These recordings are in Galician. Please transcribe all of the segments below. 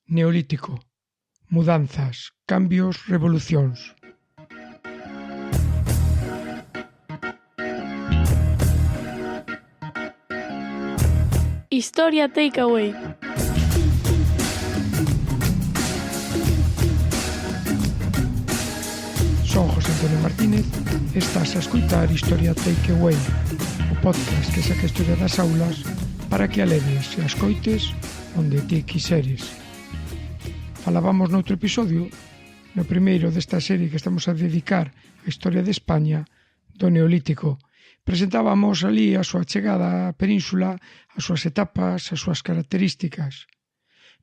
Neolítico. Mudanzas, cambios, revolucións. Historia Takeaway. Son José Antonio Martínez e estás a escoitar Historia Takeaway, o podcast que saca a historia das aulas para que a leves e a escoites onde ti quiseres. Falábamos noutro episodio, no primeiro desta serie que estamos a dedicar á historia de España, do Neolítico. Presentábamos ali a súa chegada á península, as súas etapas, as súas características.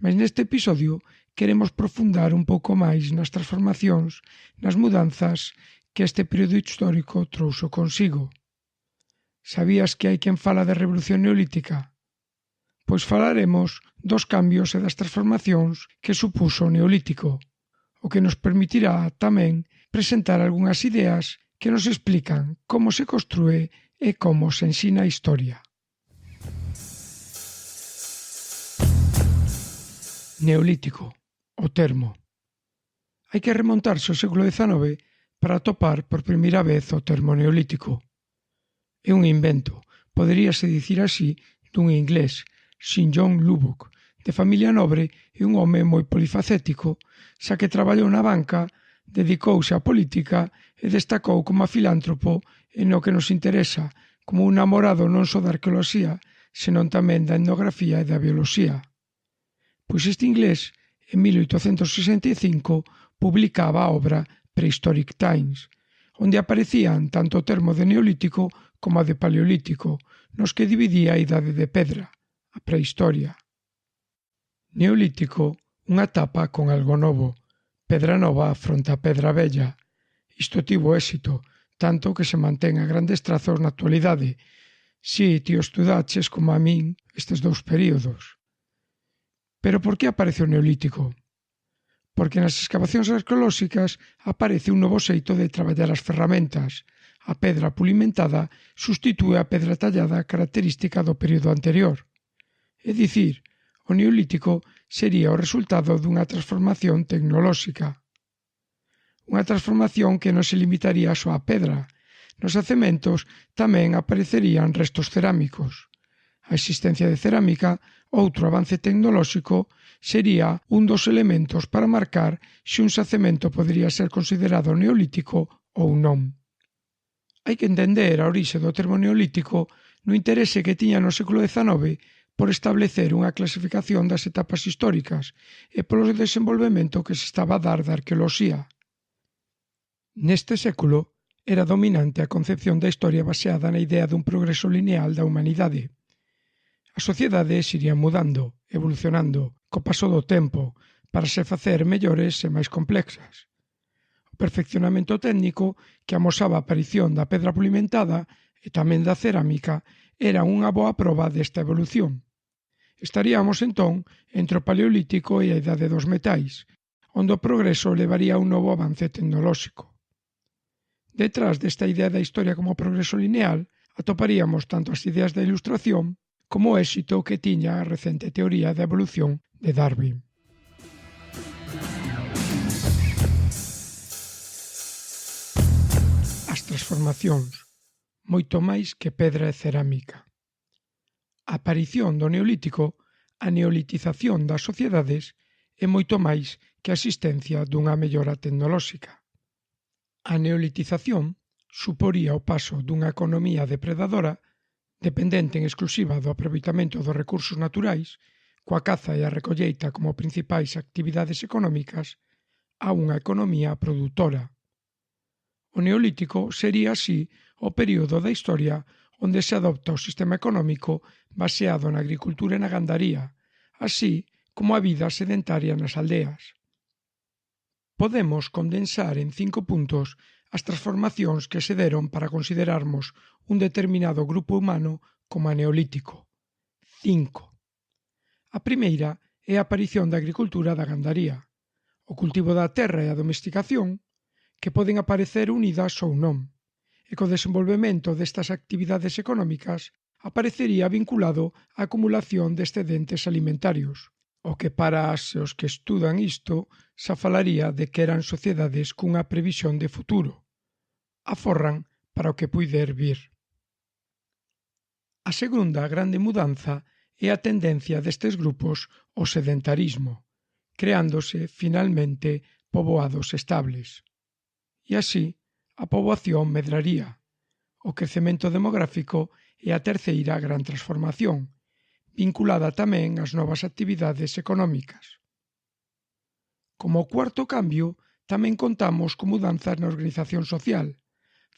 Mas neste episodio queremos profundar un pouco máis nas transformacións, nas mudanzas que este período histórico trouxo consigo. Sabías que hai quen fala de revolución neolítica? Pois falaremos dos cambios e das transformacións que supuxo o Neolítico, o que nos permitirá tamén presentar algunhas ideas que nos explican como se construe e como se ensina a historia. Neolítico, o termo. Hai que remontarse ao século XIX para atopar por primeira vez o termo neolítico. É un invento, poderíase dicir así, dun inglés, Sir John Lubbock, de familia nobre e un home moi polifacético, xa que traballou na banca, dedicouse á política e destacou como filántropo e no que nos interesa, como un namorado non só da arqueoloxía, senón tamén da etnografía e da bioloxía. Pois este inglés, en 1865, publicaba a obra Prehistoric Times, onde aparecían tanto o termo de neolítico como a de paleolítico, nos que dividía a idade de pedra, a prehistoria. Neolítico, unha etapa con algo novo, pedra nova fronte a pedra vella. Isto tivo éxito, tanto que se mantén a grandes trazos na actualidade. Si, ti o estudaches como a min estes dous períodos. Pero por que aparece o Neolítico? Porque nas escavacións arqueolóxicas aparece un novo xeito de traballar as ferramentas. A pedra pulimentada substitúe a pedra tallada característica do período anterior. É dicir, o Neolítico sería o resultado dunha transformación tecnolóxica. Unha transformación que non se limitaría só á pedra. Nos cementos tamén aparecerían restos cerámicos. A existencia de cerámica, outro avance tecnolóxico, sería un dos elementos para marcar se un xacemento podería ser considerado neolítico ou non. Hai que entender a orixe do termo neolítico no interese que tiña no século XIX por establecer unha clasificación das etapas históricas e polo desenvolvemento que se estaba a dar da arqueoloxía. Neste século era dominante a concepción da historia baseada na idea dun progreso lineal da humanidade. As sociedades irían mudando, evolucionando, co paso do tempo, para se facer mellores e máis complexas. O perfeccionamento técnico que amosaba a aparición da pedra pulimentada e tamén da cerámica era unha boa proba desta evolución. Estaríamos, entón, entre o Paleolítico e a Idade dos Metais, onde o progreso levaría a un novo avance tecnolóxico. Detrás desta idea da historia como progreso lineal, atoparíamos tanto as ideas da Ilustración como o éxito que tiña a recente teoría da evolución de Darwin. As transformacións, moito máis que pedra e cerámica. A aparición do Neolítico, a neolitización das sociedades, é moito máis que a existencia dunha mellora tecnolóxica. A neolitización suporía o paso dunha economía depredadora dependente en exclusiva do aproveitamento dos recursos naturais, coa caza e a recolleita como principais actividades económicas, a unha economía produtora. O Neolítico sería así o período da historia onde se adopta o sistema económico baseado na agricultura e na gandaría, así como a vida sedentaria nas aldeas. Podemos condensar en 5 puntos as transformacións que se deron para considerarmos un determinado grupo humano como a neolítico. 5. A primeira é a aparición da agricultura e da gandaría, o cultivo da terra e a domesticación, que poden aparecer unidas ou non, e co desenvolvemento destas actividades económicas aparecería vinculado á acumulación de excedentes alimentarios. O que para os que estudan isto xa falaría de que eran sociedades cunha previsión de futuro. Aforran para o que puider vir. A segunda grande mudanza é a tendencia destes grupos ao sedentarismo, creándose, finalmente, poboados estables. E así, a poboación medraría. O crecemento demográfico é a terceira gran transformación, vinculada tamén ás novas actividades económicas. Como cuarto cambio, tamén contamos con mudanzas na organización social,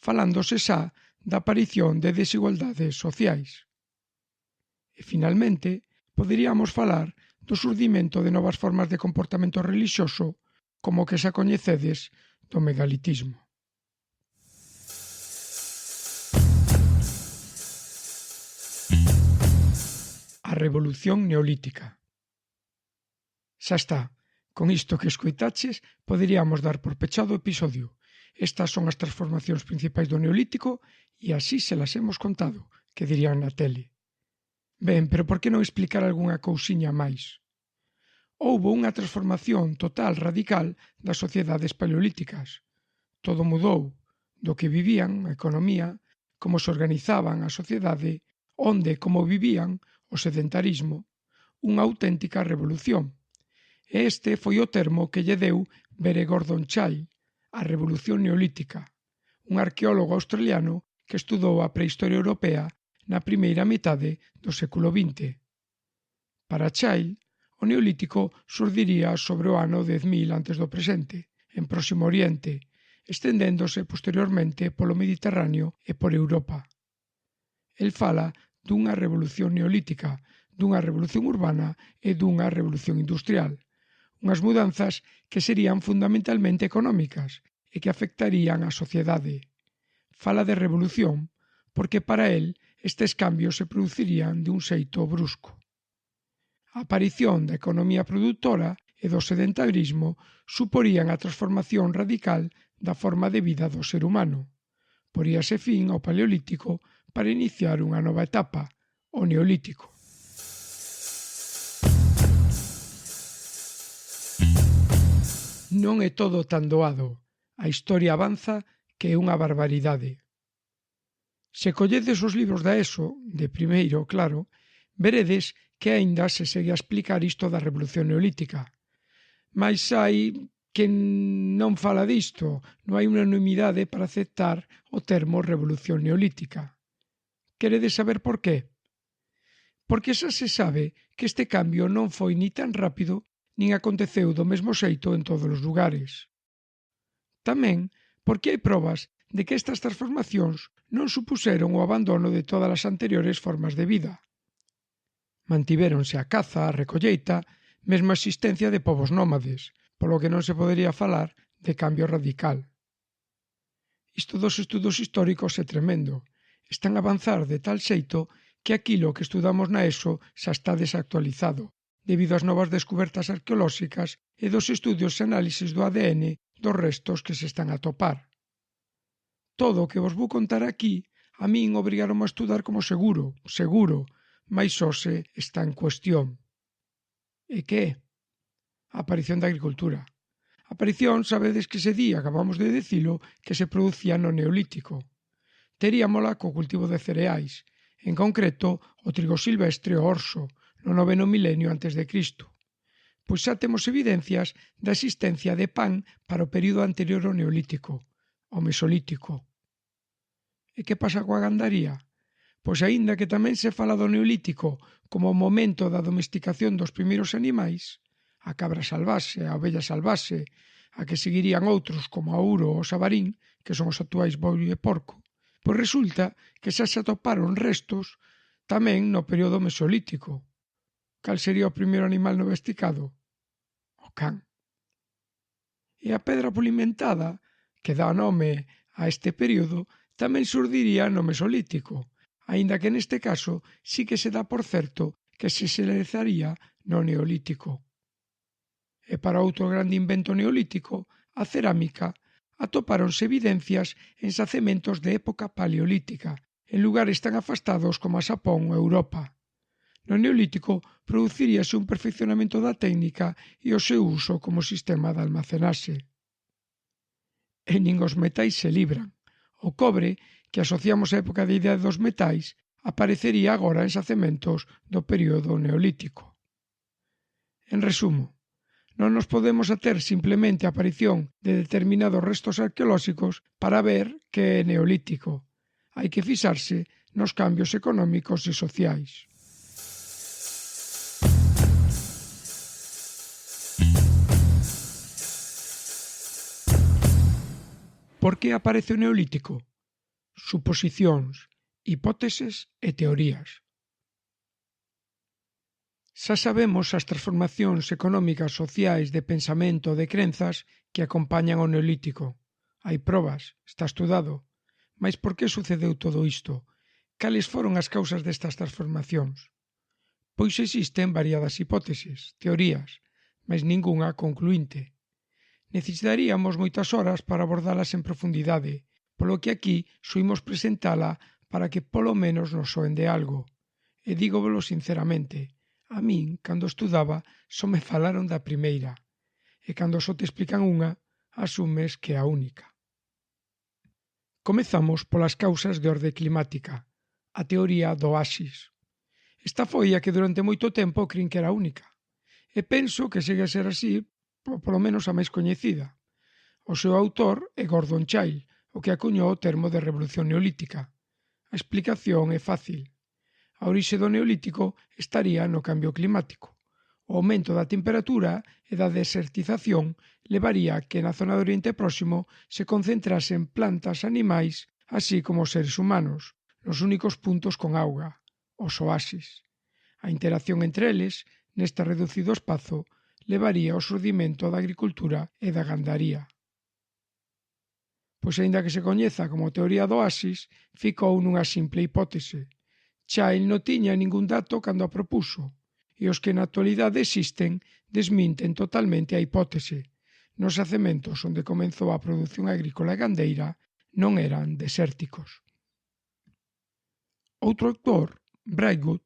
falándose xa da aparición de desigualdades sociais. E, finalmente, poderíamos falar do xurdimento de novas formas de comportamento relixioso como que xa coñecedes do megalitismo. A Revolución Neolítica. Xa está. Con isto que escoitaches, poderíamos dar por pechado o episodio. Estas son as transformacións principais do Neolítico e así se las hemos contado, que dirían na tele. Ben, pero por que non explicar algunha cousiña máis? Houbo unha transformación total radical das sociedades paleolíticas. Todo mudou, do que vivían, a economía, como se organizaban a sociedade, onde, como vivían, o sedentarismo, unha auténtica revolución. E este foi o termo que lle deu Bere Gordon Chai, a Revolución Neolítica, un arqueólogo australiano que estudou a prehistoria europea na primeira metade do século XX. Para Chai, o Neolítico surdiría sobre o ano 10.000 antes do presente, en Próximo Oriente, estendéndose posteriormente polo Mediterráneo e por Europa. El fala dunha revolución neolítica, dunha revolución urbana e dunha revolución industrial, unhas mudanzas que serían fundamentalmente económicas e que afectarían á sociedade. Fala de revolución porque para el estes cambios se producirían de un xeito brusco. A aparición da economía produtora e do sedentarismo suporían a transformación radical da forma de vida do ser humano. Poríase fin ao Paleolítico para iniciar unha nova etapa, o Neolítico. Non é todo tan doado. A historia avanza que é unha barbaridade. Se colledes os libros da ESO, de primeiro, claro, veredes que aínda se segue a explicar isto da Revolución Neolítica. Mais hai quen non fala disto, non hai unanimidade para aceptar o termo Revolución Neolítica. Queredes saber por qué? Porque xa se sabe que este cambio non foi ni tan rápido nin aconteceu do mesmo xeito en todos os lugares. Tamén porque hai probas de que estas transformacións non supuseron o abandono de todas as anteriores formas de vida. Mantivéronse a caza, a recolleita, mesmo a existencia de povos nómades, polo que non se podería falar de cambio radical. Isto dos estudos históricos é tremendo. Están a avanzar de tal xeito que aquilo que estudamos na ESO xa está desactualizado, debido ás novas descubertas arqueolóxicas e dos estudios e análisis do ADN dos restos que se están a topar. Todo o que vos vou contar aquí, a min obrigaron a estudar como seguro, mais hoxe está en cuestión. E que? A aparición da agricultura. A aparición, sabedes que se di, acabamos de dicilo, que se producía no Neolítico. Teríamola co cultivo de cereais, en concreto o trigo silvestre o orso, no 9º milenio antes de Cristo. Pois xa temos evidencias da existencia de pan para o período anterior ao Neolítico, o Mesolítico. E que pasa coa gandaría? Pois aínda que tamén se fala do Neolítico como o momento da domesticación dos primeiros animais, a cabra salvaxe, a ovella salvaxe, a que seguirían outros como a uro ou o xabarín, que son os actuais boi e porco, pois resulta que xa se atoparon restos tamén no período Mesolítico. Cal sería o primeiro animal domesticado? O can. E a pedra pulimentada, que dá nome a este período, tamén surdiría no Mesolítico, aínda que neste caso sí que se dá por certo que se realizaría no Neolítico. E para outro grande invento neolítico, a cerámica, atopáronse evidencias en xacementos de época paleolítica, en lugares tan afastados como a Xapón ou Europa. No Neolítico produciríase un perfeccionamento da técnica e o seu uso como sistema de almacenaxe. E nin os metais se libran. O cobre, que asociamos á época da idea dos metais, aparecería agora en xacementos do período Neolítico. En resumo, non nos podemos ater simplemente á aparición de determinados restos arqueolóxicos para ver que é Neolítico. Hai que fixarse nos cambios económicos e sociais. Por que aparece o Neolítico? Suposicións, hipóteses e teorías. Xa sabemos as transformacións económicas, sociais, de pensamento e de crenzas que acompañan ao Neolítico. Hai probas, está estudado. Mais por que sucedeu todo isto? Cales foron as causas destas transformacións? Pois existen variadas hipóteses, teorías, mais ningunha concluínte. Necesitaríamos moitas horas para abordalas en profundidade, polo que aquí suimos presentala para que polo menos nos soen de algo. E dígovolo sinceramente, a min, cando estudaba, só me falaron da primeira, e cando só te explican unha, asumes que é a única. Comezamos polas causas de orde climática, a teoría do oasis. Esta foi a que durante moito tempo crin que era a única, e penso que segue a ser así, polo menos a máis coñecida. O seu autor é Gordon Chile, o que acuñou o termo de revolución neolítica. A explicación é fácil. A orixe do Neolítico estaría no cambio climático. O aumento da temperatura e da desertización levaría a que na zona do Oriente Próximo se concentrasen plantas, animais, así como seres humanos, nos únicos puntos con auga, os oasis. A interacción entre eles, neste reducido espazo, levaría ao xurdimento da agricultura e da gandaría. Pois aínda que se coñeza como teoría do oasis, ficou nunha simple hipótese. Chile non tiña ningún dato cando a propuso, e os que na actualidade existen desminten totalmente a hipótese. Nos xacementos onde comezou a produción agrícola e gandeira non eran desérticos. Outro autor, Brightwood,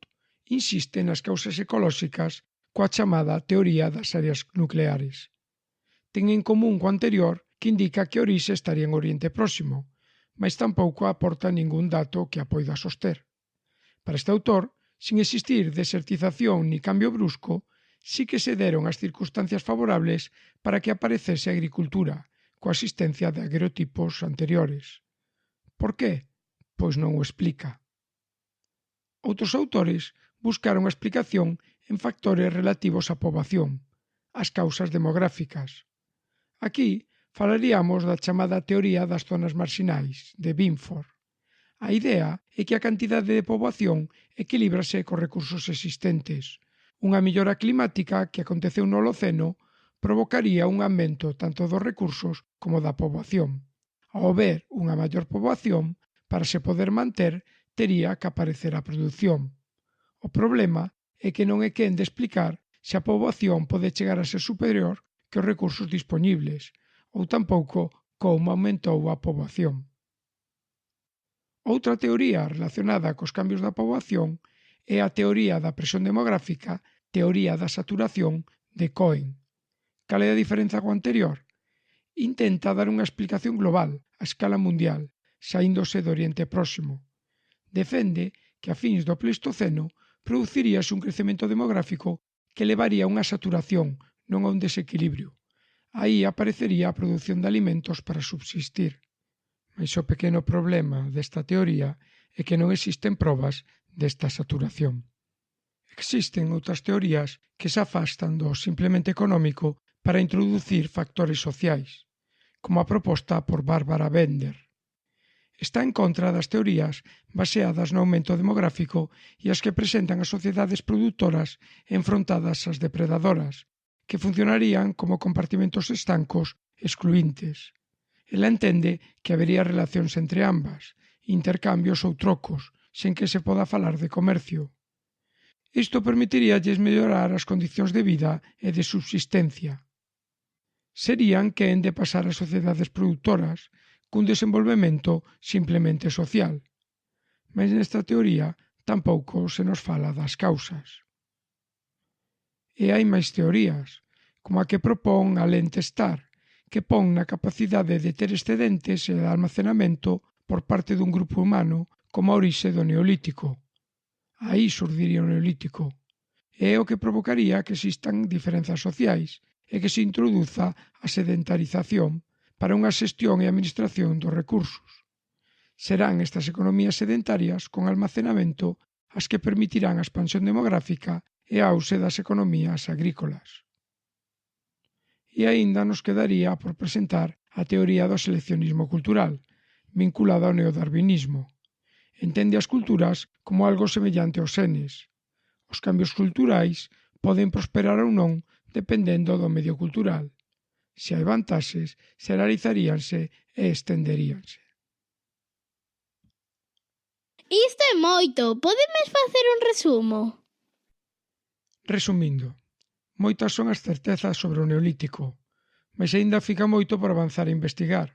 insiste nas causas ecolóxicas coa chamada teoría das áreas nucleares. Ten en común co anterior que indica que a orixe estaría en Oriente Próximo, mas tampouco aporta ningún dato que a poida soster. Para este autor, sin existir desertización ni cambio brusco, sí que se deron as circunstancias favorables para que aparecese a agricultura, coa existencia de agrotipos anteriores. Por qué? Pois non o explica. Outros autores buscaron a explicación en factores relativos á poboación, as causas demográficas. Aquí falaríamos da chamada teoría das zonas marxinais, de Binford. A idea é que a cantidade de poboación equilíbrase cos recursos existentes. Unha mellora climática que aconteceu no Holoceno provocaría un aumento tanto dos recursos como da poboación. Ao haber unha maior poboación, para se poder manter, tería que aparecer a produción. O problema é que non é quen de explicar se a poboación pode chegar a ser superior que os recursos dispoñibles, ou tampouco como aumentou a poboación. Outra teoría relacionada cos cambios da poboación é a teoría da presión demográfica, teoría da saturación de Cohen. Cal é a diferenza co anterior? Intenta dar unha explicación global, a escala mundial, saíndose do Oriente Próximo. Defende que a fins do Pleistoceno produciríase un crecemento demográfico que levaría a unha saturación, non a un desequilibrio. Aí aparecería a produción de alimentos para subsistir. Mais o pequeno problema desta teoría é que non existen probas desta saturación. Existen outras teorías que se afastan do simplemente económico para introducir factores sociais, como a proposta por Barbara Bender. Está en contra das teorías baseadas no aumento demográfico e as que presentan as sociedades produtoras enfrontadas ás depredadoras, que funcionarían como compartimentos estancos excluíntes. Ela entende que habería relacións entre ambas, intercambios ou trocos, sen que se poda falar de comercio. Isto permitiríalles mellorar as condicións de vida e de subsistencia. Serían que han de pasar as sociedades produtoras cun desenvolvemento simplemente social. Mas nesta teoría tampouco se nos fala das causas. E hai máis teorías, como a que propón Alain Testar, que pon na capacidade de ter excedentes e de almacenamento por parte dun grupo humano como a orixe do Neolítico. Aí surdiría o Neolítico. E é o que provocaría que existan diferenzas sociais e que se introduza a sedentarización para unha xestión e administración dos recursos. Serán estas economías sedentarias con almacenamento as que permitirán a expansión demográfica e a auxe das economías agrícolas. E aínda nos quedaría por presentar a teoría do seleccionismo cultural, vinculada ao neodarwinismo. Entende as culturas como algo semellante aos xenes. Os cambios culturais poden prosperar ou non dependendo do medio cultural. Se hai vantaxes, xeralizaríanse e estenderíanse. Isto é moito. Podemes facer un resumo? Resumindo, moitas son as certezas sobre o Neolítico, mas aínda fica moito por avanzar e investigar.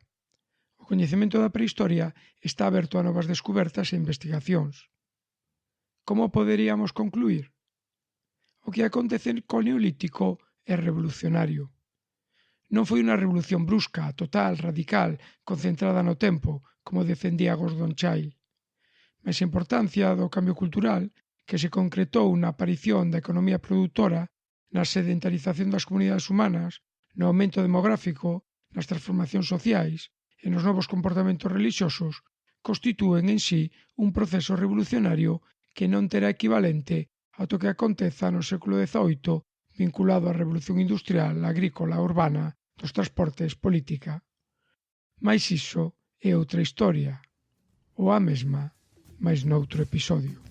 O coñecemento da prehistoria está aberto a novas descubertas e investigacións. Como poderíamos concluir? O que acontece co Neolítico é revolucionario. Non foi unha revolución brusca, total, radical, concentrada no tempo, como defendía Gordon Childe, mas a importancia do cambio cultural que se concretou na aparición da economía produtora, na sedentarización das comunidades humanas, no aumento demográfico, nas transformacións sociais e nos novos comportamentos relixiosos, constitúen en sí un proceso revolucionario que non terá equivalente ao que aconteza no século XVIII vinculado á revolución industrial, agrícola, urbana, dos transportes, política. Mais iso é outra historia, ou a mesma, mais noutro episodio.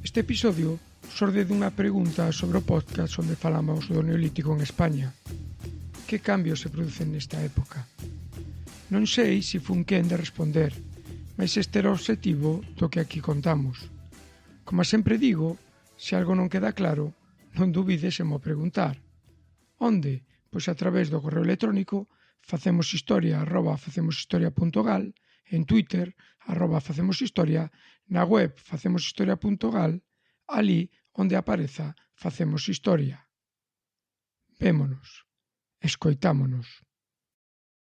Este episodio xorde dunha pregunta sobre o podcast onde falamos do Neolítico en España. Que cambios se producen nesta época? Non sei se fun quen de responder, mas este era o obxectivo do que aquí contamos. Como sempre digo, se algo non queda claro, non dubides en mo preguntar. Onde? Pois a través do correo electrónico facemoshistoria@facemoshistoria.gal, en Twitter @facemoshistoria, na web facemoshistoria.gal, ali onde apareza Facemos Historia. Vémonos, escoitámonos.